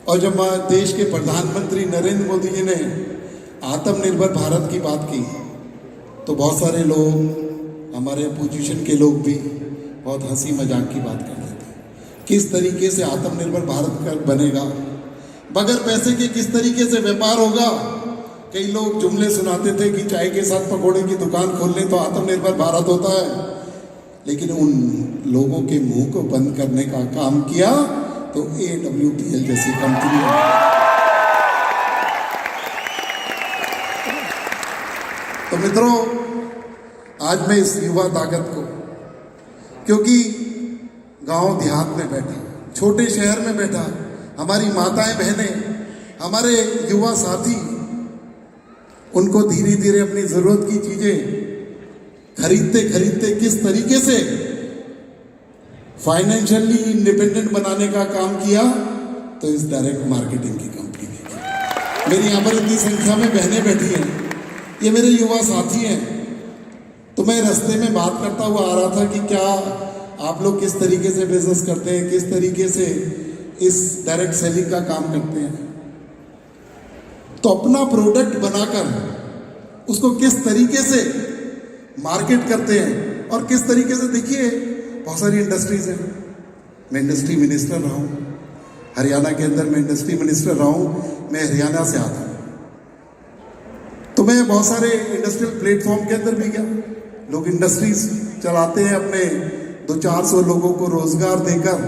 और जब देश के प्रधानमंत्री नरेंद्र मोदी जी ने आत्मनिर्भर भारत की बात की तो बहुत सारे लोग, हमारे अपोजिशन के लोग भी बहुत हंसी मजाक की बात कर रहे थे। किस तरीके से आत्मनिर्भर भारत बनेगा, बगैर पैसे के किस तरीके से व्यापार होगा। कई लोग जुमले सुनाते थे कि चाय के साथ पकोड़े की दुकान खोल लें तो आत्मनिर्भर भारत होता है, लेकिन उन लोगों के मुंह को बंद करने का काम किया तो AWPL जैसी कंपनी। तो मित्रों, आज मैं इस युवा ताकत को, क्योंकि गांव देहात में बैठा, छोटे शहर में बैठा, हमारी माताएं बहनें, हमारे युवा साथी, उनको धीरे धीरे अपनी जरूरत की चीजें खरीदते खरीदते किस तरीके से फाइनेंशियली इंडिपेंडेंट बनाने का काम किया, तो इस डायरेक्ट मार्केटिंग की कंपनी ने की। मेरी यहाँ पर इतनी संख्या में बहनें बैठी हैं, ये मेरे युवा साथी हैं। तो मैं रास्ते में बात करता हुआ आ रहा था कि क्या आप लोग किस तरीके से बिजनेस करते हैं, किस तरीके से इस डायरेक्ट सेलिंग का काम करते हैं। तो अपना प्रोडक्ट बनाकर उसको किस तरीके से मार्केट करते हैं और किस तरीके से, देखिए बहुत सारी इंडस्ट्रीज हैं। मैं इंडस्ट्री मिनिस्टर रहा हूँ हरियाणा के अंदर, मैं इंडस्ट्री मिनिस्टर रहा हूँ, मैं हरियाणा से आता हूँ। तो मैं बहुत सारे इंडस्ट्रियल प्लेटफॉर्म के अंदर भी गया। लोग इंडस्ट्रीज चलाते हैं, अपने 200-400 लोगों को रोजगार देकर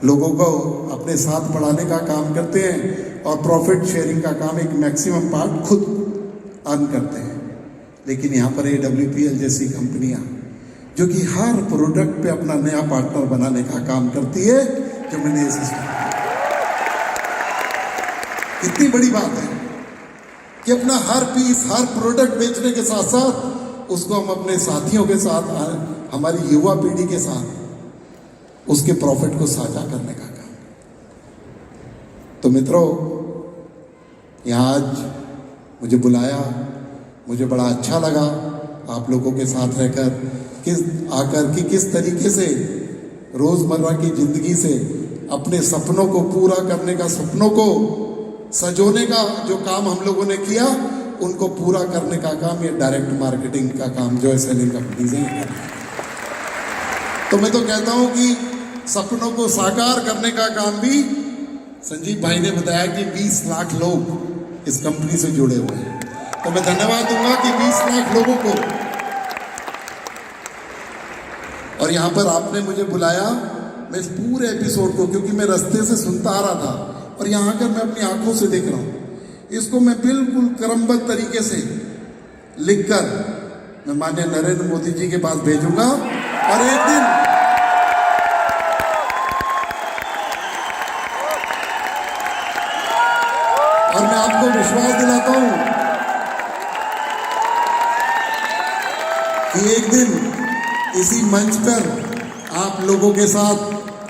लोगों को अपने साथ बढ़ाने का काम करते हैं और प्रॉफिट शेयरिंग का काम एक मैक्सिमम पार्ट खुद अर्न करते हैं। लेकिन यहाँ पर AWPL जैसी कंपनियां जो कि हर प्रोडक्ट पे अपना नया पार्टनर बनाने का काम करती है, जो मैंने ये सिस्टम, इतनी बड़ी बात है कि अपना हर पीस, हर प्रोडक्ट बेचने के साथ साथ उसको हम अपने साथियों के साथ, हमारी युवा पीढ़ी के साथ उसके प्रॉफिट को साझा करने का काम। तो मित्रों, यहाँ आज मुझे बुलाया, मुझे बड़ा अच्छा लगा आप लोगों के साथ रहकर, किस तरीके से रोजमर्रा की जिंदगी से अपने सपनों को पूरा करने का, सपनों को सजोने का जो काम हम लोगों ने किया, उनको पूरा करने का काम ये डायरेक्ट मार्केटिंग का काम जो है सेलिंग कंपनी से कर। तो मैं तो कहता हूं कि सपनों को साकार करने का काम भी, संजीव भाई ने बताया कि 20 लाख लोग इस कंपनी से जुड़े हुए हैं। तो मैं धन्यवाद दूंगा कि 20 लाख लोगों को, और यहां पर आपने मुझे बुलाया, मैं इस पूरे एपिसोड को, क्योंकि मैं रास्ते से सुनता आ रहा था और यहां आकर मैं अपनी आंखों से देख रहा हूं, इसको मैं बिल्कुल क्रमबद्ध तरीके से लिखकर मैं माननीय नरेंद्र मोदी जी के पास भेजूंगा। और एक दिन और मैं आपको विश्वास दिलाता हूं कि एक दिन इसी मंच पर आप लोगों के साथ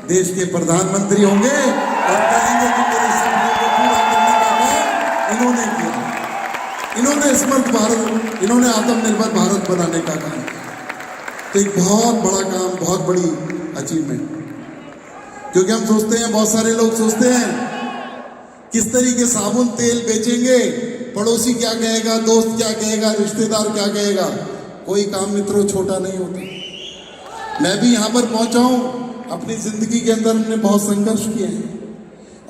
देश के प्रधानमंत्री होंगे और कहेंगे कि मेरे सपनों को पूरा करने का काम इन्होंने किया, इन्होंने समर्थ भारत, इन्होंने आत्मनिर्भर भारत बनाने का काम किया। तो एक बहुत बड़ा काम, बहुत बड़ी अचीवमेंट। क्योंकि हम सोचते हैं, बहुत सारे लोग सोचते हैं किस तरीके साबुन तेल बेचेंगे, पड़ोसी क्या कहेगा, दोस्त क्या कहेगा, रिश्तेदार क्या कहेगा। कोई काम मित्रों छोटा नहीं होता। मैं भी यहाँ पर पहुंचा हूं, अपनी जिंदगी के अंदर हमने बहुत संघर्ष किए हैं।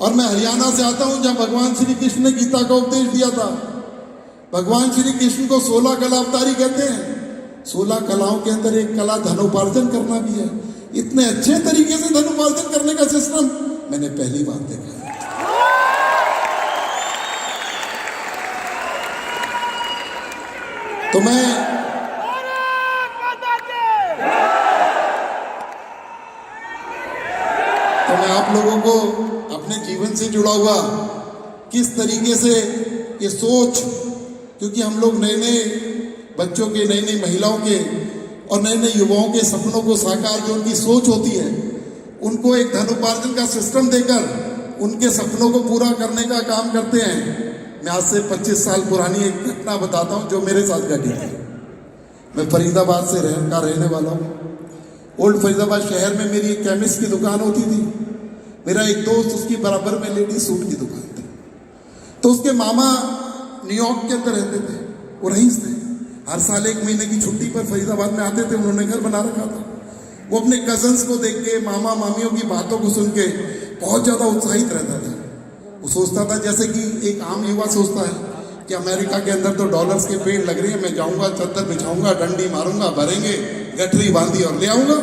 और मैं हरियाणा से आता हूं, जहां भगवान श्री कृष्ण ने गीता का उपदेश दिया था। भगवान श्री कृष्ण को 16 कला अवतारी कहते हैं। 16 कलाओं के अंदर एक कला धनोपार्जन करना भी है। इतने अच्छे तरीके से धनोपार्जन करने का सिस्टम मैंने पहली बार देखा है। तो मैं आप लोगों को अपने जीवन से जुड़ा हुआ किस तरीके से ये सोच, क्योंकि हम लोग नए नए बच्चों के, नई नई महिलाओं के और नए नए युवाओं के सपनों को साकार, जो उनकी सोच होती है, उनको एक धनोपार्जन का सिस्टम देकर उनके सपनों को पूरा करने का काम करते हैं। मैं आज से 25 साल पुरानी एक घटना बताता हूँ जो मेरे साथ घटी थी। मैं फरीदाबाद से रहने वाला हूँ। ओल्ड फरीदाबाद शहर में मेरी एक केमिस्ट की दुकान होती थी। मेरा एक दोस्त, उसकी बराबर में लेडी सूट की दुकान थी, तो उसके मामा न्यूयॉर्क के अंदर रहते थे, वो रईस थे। हर साल 1 महीने की छुट्टी पर फरीदाबाद में आते थे, उन्होंने घर बना रखा था। वो अपने कजन्स को देख के, मामा मामियों की बातों को सुन के बहुत ज़्यादा उत्साहित रहता था। वो सोचता था जैसे कि एक आम युवा सोचता है कि अमेरिका के अंदर तो डॉलर्स के पेड़ लग रहे हैं, मैं जाऊंगा, चद्दर बिछाऊंगा, डंडी मारूंगा, भरेंगे, गठरी बांधी और ले आऊंगा,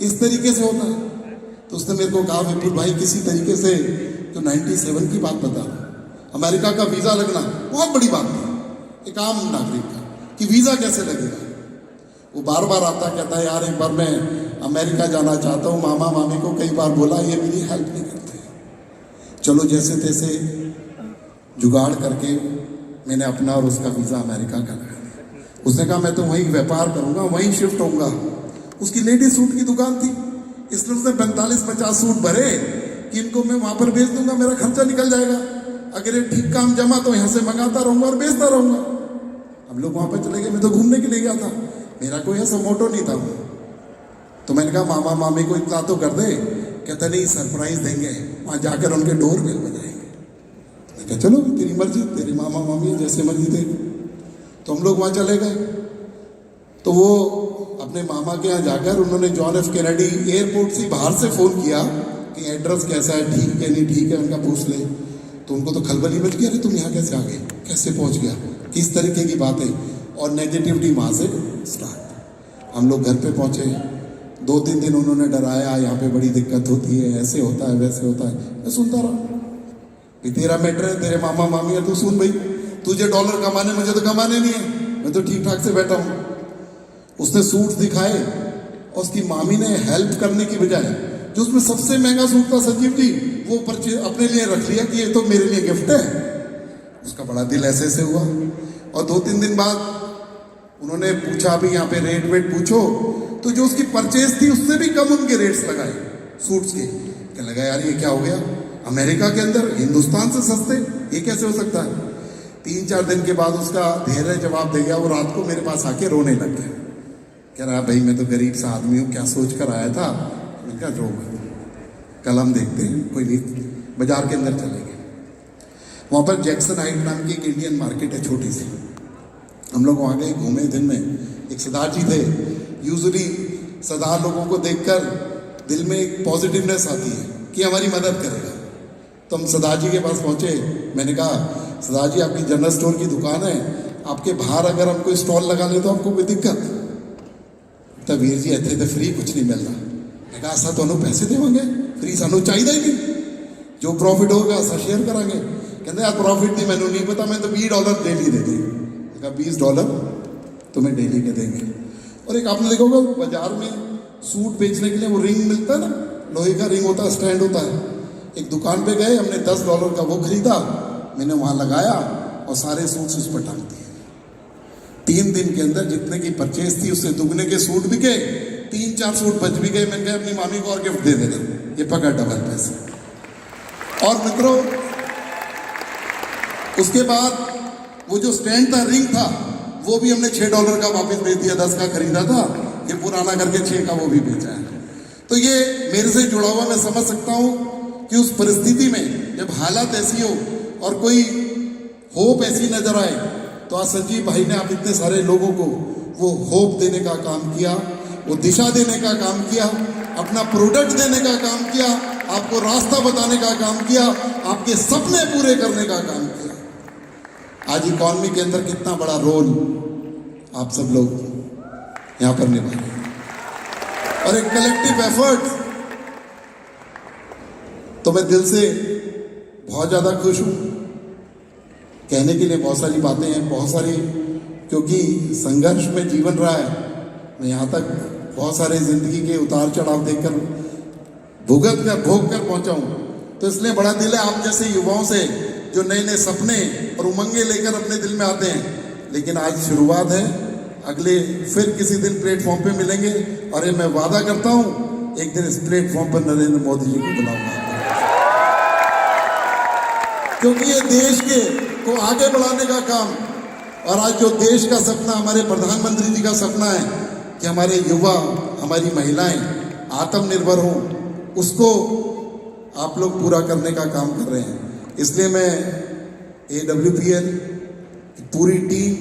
इस तरीके से होता है। तो उसने मेरे को कहा, विपुल भाई किसी तरीके से जो 97 की बात बता रहा, अमेरिका का वीजा लगना बहुत बड़ी बात थी एक आम नागरिक का, कि वीजा कैसे लगेगा। वो बार बार आता, कहता है यार एक बार मैं अमेरिका जाना चाहता हूँ, मामा मामी को कई बार बोला, ये मेरी हेल्प नहीं करते। चलो जैसे तैसे जुगाड़ करके मैंने अपना और उसका वीजा अमेरिका का लगा दिया। उसने कहा मैं तो वहीं व्यापार करूंगा, वहीं शिफ्ट होऊंगा। उसकी लेडी सूट की दुकान थी, इसलिए उसने 45-50 सूट भरे कि इनको मैं वहां पर बेच दूंगा, मेरा खर्चा निकल जाएगा। अगर ये ठीक काम जमा तो यहाँ से मंगाता रहूंगा और बेचता रहूंगा। हम लोग वहां पर चले गए, मैं तो घूमने के लिए गया था, मेरा कोई ऐसा मोटो नहीं था। तो मैंने कहा मामा मामी को इतना तो कर दे। कहता नहीं, सरप्राइज देंगे, वहां जाकर उनके डोर बेल बजाएंगे। मैं कहा चलो तेरी मर्जी, तेरे मामा मामी जैसे मर्जी थे। तो हम लोग वहां चले गए। तो वो अपने मामा के यहाँ जाकर उन्होंने जॉन एफ कैनेडी एयरपोर्ट से बाहर से फोन किया कि एड्रेस कैसा है, ठीक है नहीं ठीक है, उनका पूछ ले। तो उनको तो खलबली मच गया, अरे तुम यहाँ कैसे आ गए, कैसे पहुंच गया, किस तरीके की बातें, और नेगेटिविटी वहां से स्टार्ट। हम लोग घर पे पहुंचे, 2-3 दिन उन्होंने डराया, यहाँ पे बड़ी दिक्कत होती है, ऐसे होता है वैसे होता है। मैं सुनता रहा कि तेरा मैटर है, तेरे मामा मामी है, तू सुन भाई, तुझे डॉलर कमाने, मुझे तो कमाने नहीं है, मैं तो ठीक ठाक से बैठा हूँ। उसने सूट दिखाए और उसकी मामी ने हेल्प करने की बजाय जो उसमें सबसे महंगा सूट था संजीव जी, वो परचेज अपने लिए रख लिया कि ये तो मेरे लिए गिफ्ट है। उसका बड़ा दिल ऐसे से हुआ। और 2-3 दिन बाद उन्होंने पूछा, अभी यहाँ पे रेट वेट पूछो, तो जो उसकी परचेज थी उससे भी कम उनके रेट्स लगाए सूट्स के। क्या लगा यार ये क्या हो गया, अमेरिका के अंदर हिंदुस्तान से सस्ते, ये कैसे हो सकता है। 3-4 दिन के बाद उसका धैर्य जवाब दे गया। वो रात को मेरे पास आके रोने लग गया, कह रहा भाई मैं तो गरीब सा आदमी हूँ, क्या सोच कर आया था। मैंने कहा रो, कल हम देखते हैं, कोई नहीं। बाजार के अंदर चले गए, वहाँ पर जैक्सन हाइट नाम की एक इंडियन मार्केट है छोटी सी। हम लोग वहाँ गए, घूमे दिन में। एक सरदार जी थे, यूजुअली सरदार लोगों को देखकर दिल में एक पॉजिटिवनेस आती है कि हमारी मदद करेगा। तो हम सरदार जी के पास पहुँचे। मैंने कहा सरदार जी आपकी जनरल स्टोर की दुकान है, आपके बाहर अगर हम कोई स्टॉल लगा ले तो आपको कोई दिक्कत। तो वीर जी इतने तो फ्री कुछ नहीं मिलता। मैं कहा असा तो पैसे देवांगे, फ्री सानू चाहिए ही नहीं, जो प्रॉफिट होगा असा शेयर करांगे। कहते यार प्रॉफिट की मैंने नहीं पता, मैं तो $20 डेली दे दी। कहा $20 तुम्हें डेली के देंगे। और एक आपने देखा होगा बाजार में सूट बेचने के लिए वो रिंग मिलता है ना, लोहे का रिंग होता है, स्टैंड होता है। एक दुकान पे गए, हमने $10 का वो खरीदा, मैंने वहां लगाया और सारे सूट उस पर टांग दिए। 3 दिन के अंदर जितने की परचेज थी उससे दुगने के सूट बिके, 3-4 सूट बच भी गए। मैंने कहा अपनी मामी को और गिफ्ट दे देना, ये पकड़ डबल पैसे। और मित्रों उसके बाद वो जो स्टैंड था, रिंग था, वो भी हमने $6 का वापस बेच दिया। 10 का खरीदा था, ये पुराना करके 6 का वो भी बेचा है। तो ये मेरे से जुड़ा हुआ, मैं समझ सकता हूं कि उस परिस्थिति में जब हालात ऐसी हो और कोई होप ऐसी नजर आए, तो आज संजीव भाई ने आप इतने सारे लोगों को वो होप देने का काम किया, वो दिशा देने का काम किया, अपना प्रोडक्ट देने का काम किया, आपको रास्ता बताने का काम किया, आपके सपने पूरे करने का काम किया। आज इकॉनमी के अंदर कितना बड़ा रोल आप सब लोग यहां पर निभा रहे हैं, और एक कलेक्टिव एफर्ट। तो मैं दिल से बहुत ज्यादा खुश हूं। कहने के लिए बहुत सारी बातें हैं, बहुत सारी, क्योंकि संघर्ष में जीवन रहा है। मैं यहाँ तक बहुत सारे जिंदगी के उतार चढ़ाव देखकर भोग कर पहुंचा हूँ। तो इसलिए बड़ा दिल है आप जैसे युवाओं से, जो नए नए सपने और उमंगे लेकर अपने दिल में आते हैं। लेकिन आज शुरुआत है, अगले फिर किसी दिन प्लेटफॉर्म पे मिलेंगे, और ये मैं वादा करता हूँ एक दिन इस प्लेटफॉर्म पर नरेंद्र मोदी जी को बुलाऊंगा, क्योंकि ये देश के को आगे बढ़ाने का काम, और आज जो देश का सपना, हमारे प्रधानमंत्री जी का सपना है कि हमारे युवा, हमारी महिलाएं आत्मनिर्भर हों, उसको आप लोग पूरा करने का काम कर रहे हैं। इसलिए मैं AWPL पूरी टीम,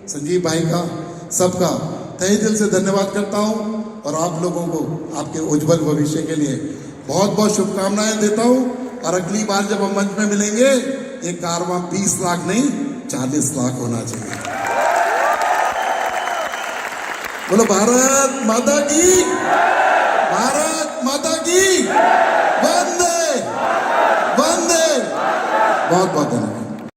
संजीव भाई का, सबका तहे दिल से धन्यवाद करता हूं और आप लोगों को आपके उज्जवल भविष्य के लिए बहुत बहुत शुभकामनाएं देता हूं। और अगली बार जब हम मंच में मिलेंगे, ये कारवां 20 लाख नहीं 40 लाख होना चाहिए। बोलो भारत माता की, भारत माता की।